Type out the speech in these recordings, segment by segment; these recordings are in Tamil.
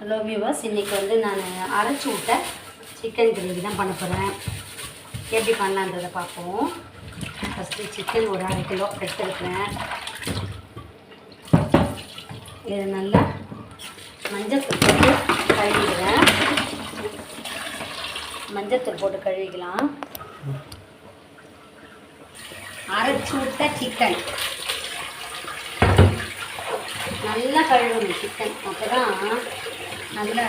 ஹலோ வியூவர்ஸ், இன்றைக்கி வந்து நான் அரைச்சி விட்ட சிக்கன் கிரேவி தான் பண்ண போகிறேன். எப்படி பண்ணலான்றதை பார்ப்போம். ஃபஸ்ட்டு சிக்கன் ஒரு 1/2 கிலோ எடுத்துருக்கிறேன். இது நல்லா மஞ்சத்தூள் போட்டு கழுவிக்கிறேன். மஞ்சத்தூள் போட்டு கழுவிக்கலாம். அரைச்சி விட்ட சிக்கன் நல்லா கழுவணும். சிக்கன் அப்போ தான் நல்லா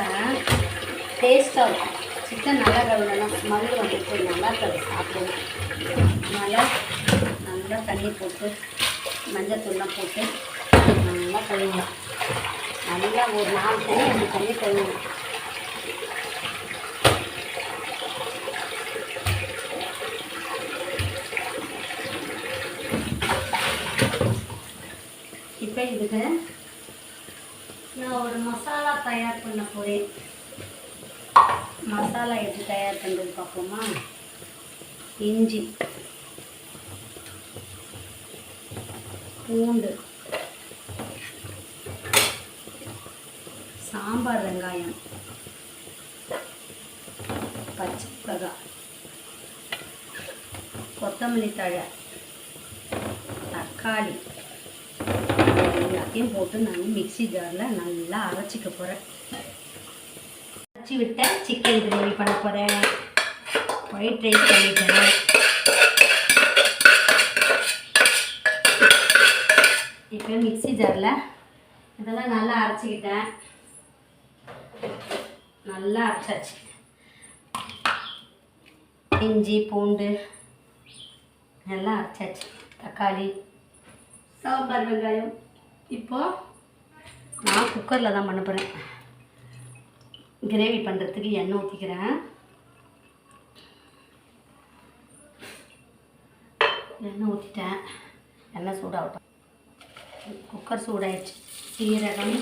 டேஸ்ட்டாக இருக்கும். சிக்கன் நல்லா கழுவணும். ஸ்மெல் வந்துட்டு நல்லா சாப்பிடணும். அதனால் நல்லா தண்ணி போட்டு மஞ்சத்தூள்லாம் போட்டு நல்லா கழுவணும். நல்லா ஒரு 4 தண்ணி 5 தண்ணி கழுவணும். இப்போ இதுக்கு நான் ஒரு மசாலா தயார் பண்ண போகிறேன். மசாலா எப்படி தயார் பண்ணுறது பார்ப்போமா? இஞ்சி, பூண்டு, சாம்பார் வெங்காயம், பச்சை மிளகாய், கொத்தமல்லி தழை, தக்காளி எல்லாத்தையும் போட்டு நான் மிக்ஸி ஜாரில் நல்லா அரைச்சிக்க போகிறேன். அரைச்சி விட்ட சிக்கன் கிரேவி பண்ண போகிறேன். ஒயிட் ரைஸ் பண்ணிக்கிறேன். இப்போ மிக்ஸி ஜாரில் இதெல்லாம் நல்லா அரைச்சிக்கிட்டேன். நல்லா அரைச்சாச்சு. இஞ்சி, பூண்டு நல்லா அரைச்சாச்சு. தக்காளி, சாம்பார் வெங்காயம். இப்போது நான் குக்கரில் தான் பண்ண போகிறேன். கிரேவி பண்ணுறதுக்கு எண்ணெய் ஊற்றிக்கிறேன். எண்ணெய் ஊற்றிட்டேன். எண்ணெய் சூடாகட்டும். குக்கர் சூடாயிடுச்சு. சீரகம்,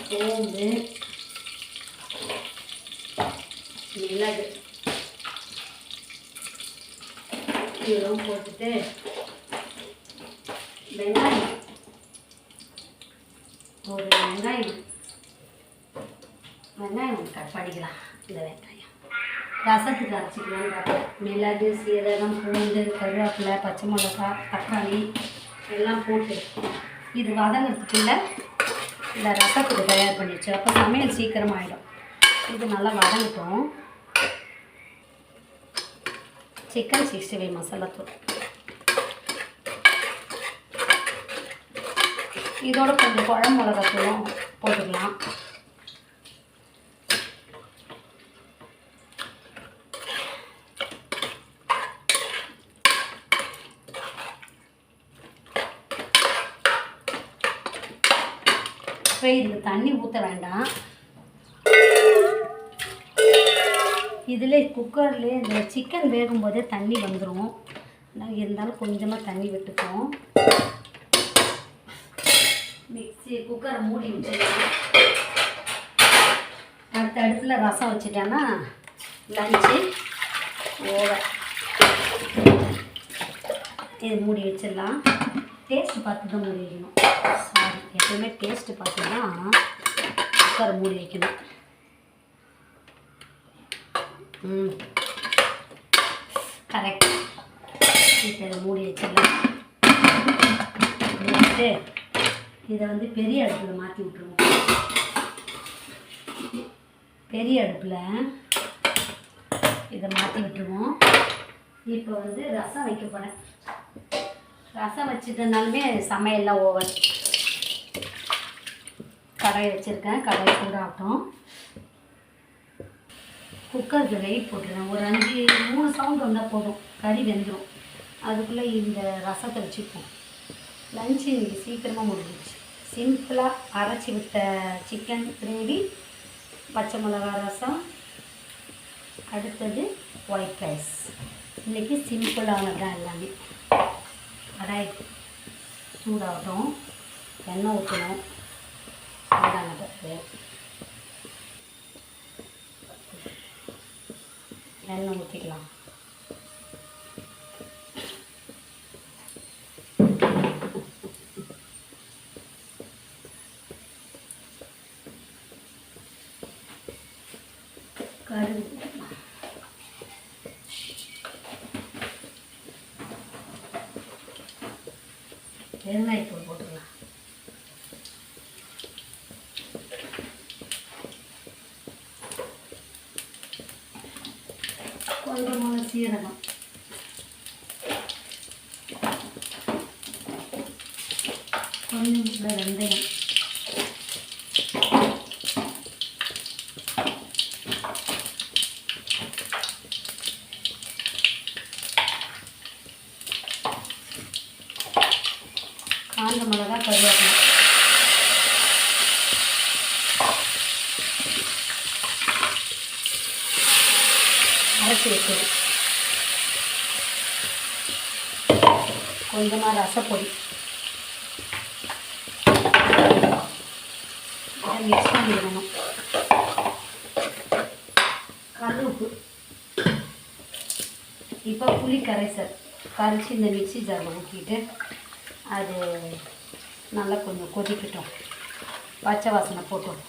சோம்பு, மிளகு இதெல்லாம் போட்டுட்டு வெங்காயம், ஒரு வெங்காயம் கட் பண்ணிக்கலாம். இந்த வெங்காயம் ரசத்துக்கு அரைச்சிக்கலாம்னு பார்த்தேன். மிளகு, சீரகம், பூண்டு, கருவேப்பிலை, பச்சை மிளகாய், தக்காளி எல்லாம் போட்டு இது வதங்கிறதுக்குள்ள இந்த ரசத்துக்கு தயார் பண்ணிடுச்சு. அப்போ சமையல் சீக்கிரமாகிடும். இது நல்லா வதங்கட்டும். சிக்கன் 65 மசாலா தூள் இதோட கொஞ்சம் குழம்பு மிளகாத்தூளும் போட்டுக்கலாம். இப்போ இதுக்கு தண்ணி ஊற்ற வேண்டாம். இதில் குக்கர்லேயே இந்த சிக்கன் வேகும்போதே தண்ணி வந்துடும். இருந்தாலும் கொஞ்சமாக தண்ணி விட்டுப்போம். மிக்ஸி குக்கரை மூடி வச்சுக்கலாம். அடுத்த அடுப்பில் ரசம் வச்சுட்டேன்னா லஞ்சு ஓவர். இது மூடி வச்சிடலாம். டேஸ்ட்டு பார்த்து தான் மூடி வைக்கணும். சாரி, எப்பவுமே டேஸ்ட்டு பார்த்து தான் குக்கரை மூடி வைக்கணும். கரெக்ட். இப்போ இதை மூடி வச்சிடலாம். மூடிட்டு இதை வந்து பெரிய அடுப்பில் மாற்றி விட்ருவோம். பெரிய அடுப்பில் இதை மாற்றி விட்டுருவோம். இப்போ வந்து ரசம் வைக்க போகிறேன். ரசம் வச்சுட்டனாலுமே சமையல்லாம் ஓவர். கடாய் வச்சுருக்கேன். கடாய் சூடாகட்டும். குக்கருக்கு வெயிட் போட்டுருவேன். ஒரு 3 சவுண்ட் வந்தால் போதும். கறி வெந்துடும். அதுக்குள்ளே இந்த ரசத்தை வச்சுப்போம். லஞ்சு இன்றைக்கி சீக்கிரமாக முடிஞ்சிச்சு. சிம்பிளாக அரைச்சி விட்ட சிக்கன் கிரேவி, பச்சை மிளகா ரசம், அடுத்தது ஒயிட் ரைஸ். இன்றைக்கி சிம்பிளானது தான் எல்லாமே. கடாய் சூடாகட்டும். எண்ணெய் ஊற்றணும். சூடான பிறகு எண்ணெய் ஊற்றிக்கலாம். கருகு பெருங்காயத்தூள் போட்டுக்கலாம். கொஞ்சமாக சீரகம், கொஞ்சம் வெந்தயம், காஞ்ச மிளகா, கருவேப்பிலை, அரைச்சி வைக்கிறது, கொஞ்சமாக ரசப்பொடி, இதை மிக்ஸ் பண்ணிடணும். கல்லுப்பு. இப்போ புளி கரைசல் கரைச்சி இந்த மிக்ஸி ஜாரில் ஊற்றிட்டு அது நல்லா கொஞ்சம் கொதிக்கட்டும், பச்சை வாசனை போட்டோம்.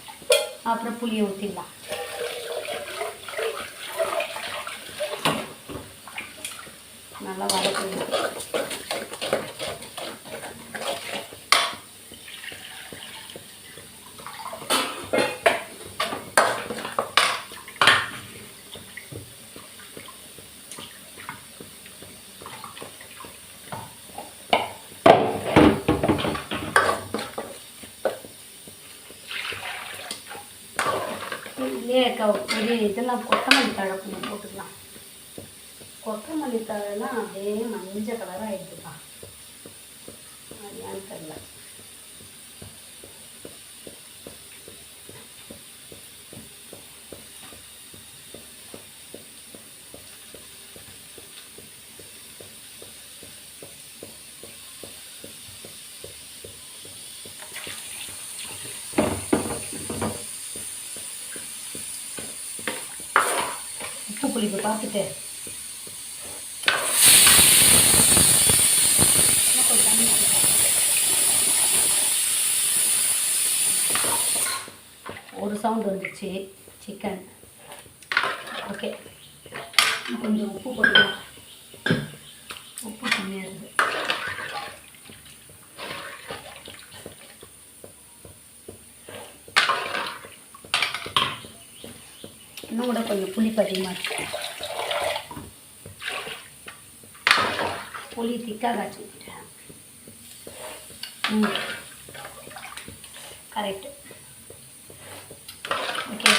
அப்புறம் புளியை ஊற்றிடலாம். நல்லா வதக்கணும். இதுலேயே இதெல்லாம் கொத்தமல்லி தழை கொஞ்சம் போட்டுக்கலாம். கொத்தமல்லி தழைலாம் அப்படியே மஞ்சள் கலராக ஆகிடுதுப்பா, அது ஏன்னு தெரியல. உப்பு புளிப்பு பார்த்துட்டு ஒரு சவுண்ட் வந்துடுச்சு சிக்கன். ஓகே, கொஞ்சம் உப்பு போட்டுக்கலாம். உப்பு கம்மியாக இருக்குது. இன்னும் கூட கொஞ்சம் புளிப்பு அதிகமாக இருக்கு. புளி திக்காக காய்ச்சி ஊற்றிட்டேன். கரெக்டு. ஓகே,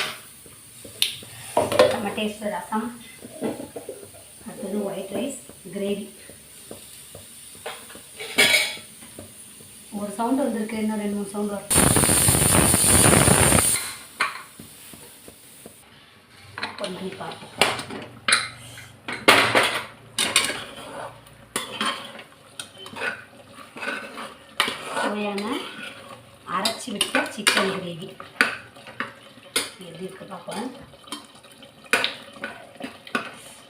நம்ம டேஸ்ட் ரசம், அடுத்தது ஒயிட் ரைஸ், கிரேவி. ஒரு சவுண்டு வந்திருக்கு, இன்னும் 2-3 சவுண்டு வரும். கொஞ்சம் பார்த்துக்கலாம். சுவையான அரைச்சி விட்ட சிக்கன் கிரேவி எப்படி இருக்கு பார்ப்போம்.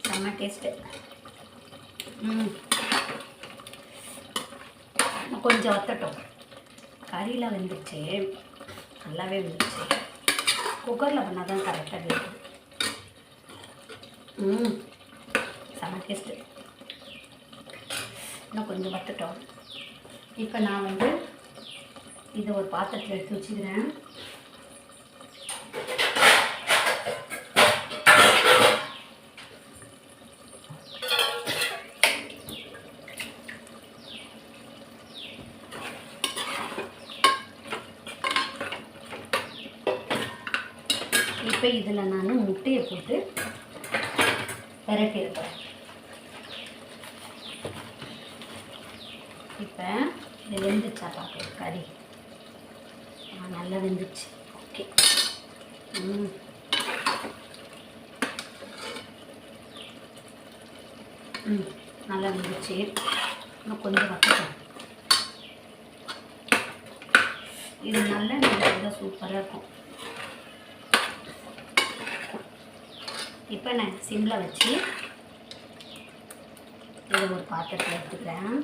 செம்ம டேஸ்ட்டு. கொஞ்சம் வத்தட்டும். கறியில் வெந்துருச்சு, நல்லாவே வெந்துருச்சு. குக்கரில் பண்ணால் தான் கரெக்டாக வேணும். செம்ம டேஸ்ட்டு. இன்னும் கொஞ்சம் வத்தட்டும். இப்போ நான் வந்து இதை ஒரு பாத்திரத்தில் எடுத்து வச்சுக்கிறேன். இப்போ இதில் நான் முட்டையை போட்டு விரட்டியிருக்கிறேன். இப்போ இது வெந்துச்சா பார்க்க கறி நல்லா வெந்துச்சு. ஓகே, நல்லா வெந்துச்சு. இன்னும் கொஞ்சம் வச்சுக்கணும். இது நல்லா நல்லா சூப்பராக இருக்கும். இப்போ நான் சிம்மில் வச்சு இதை ஒரு பாத்திரத்தில் எடுத்துக்கிறேன்.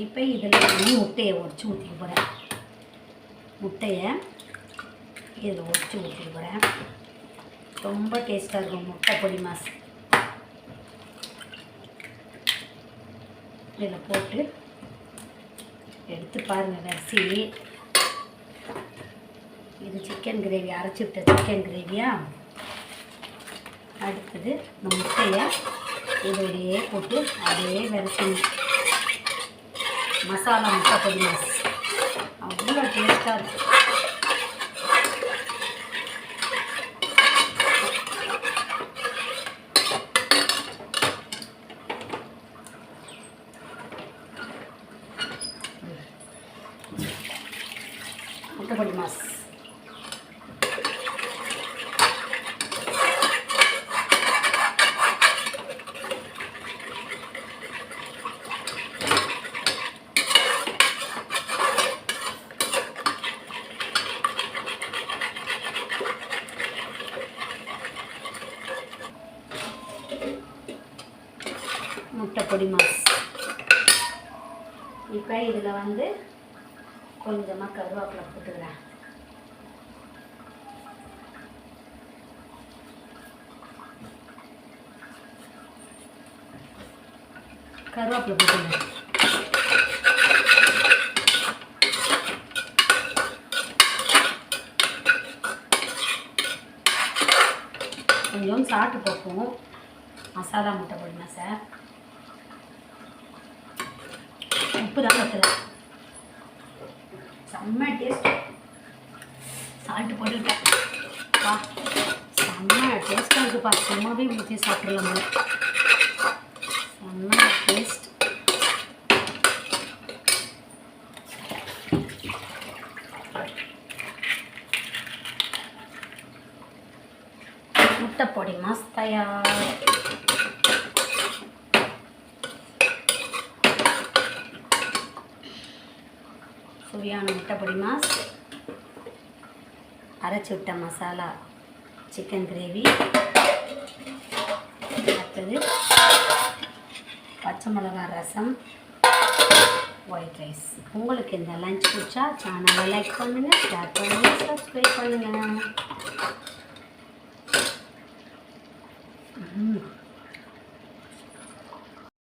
இப்போ இதில் நான் முட்டையை உடச்சி ஊற்றிக்க போகிறேன். முட்டையை இதில் உடச்சி ஊற்றிக்க போகிறேன். ரொம்ப டேஸ்ட்டாக இருக்கும் முட்டை பொடி மாஸ். இதில் போட்டு எடுத்து பாருங்கள் அரிசி. இது சிக்கன் கிரேவி, அரைச்சி விட்ட சிக்கன் கிரேவியா. அடுத்தது இந்த முட்டையை இதோடையே போட்டு அப்படியே விரசணும். மசாலா முட்டை பொடி மாஸ் அவ்வளோ டேஸ்ட்டாக இருக்கும். முட்டை பொடி மாஸ் முட்டை பொடி மாஸ். இப்போ இதில் வந்து கொஞ்சமாக கருவேப்பிலை போட்டுக்கிறேன். கருவேப்பிலை போட்டுக்கிறேன். கொஞ்சம் சாப்பிட்டு பார்ப்போம் மசாலா முட்டை பொடி மாஸை. உப்பு தான் வைக்கலாம். செம்ம டேஸ்ட். சால்ட்டு போட்டுக்கிட்டேன். வா, செம்ம டேஸ்ட்டாக இருக்குப்பா. சும்மாவே ஊற்றி சாப்பிட்றலாம். செம்ம டேஸ்ட். முட்டை பொடி மாஸ் தயார். சுவையான முட்டை பொடி மாஸ், அரைச்சி விட்ட மசாலா சிக்கன் கிரேவி, அடுத்தது பச்சை மிளகா ரசம், ஒயிட் ரைஸ். உங்களுக்கு இந்த லஞ்ச் பிடிச்சா சேனலை லைக் பண்ணுங்கள், ஷேர் பண்ணுங்கள், சப்ஸ்கிரைப் பண்ணுங்கள்.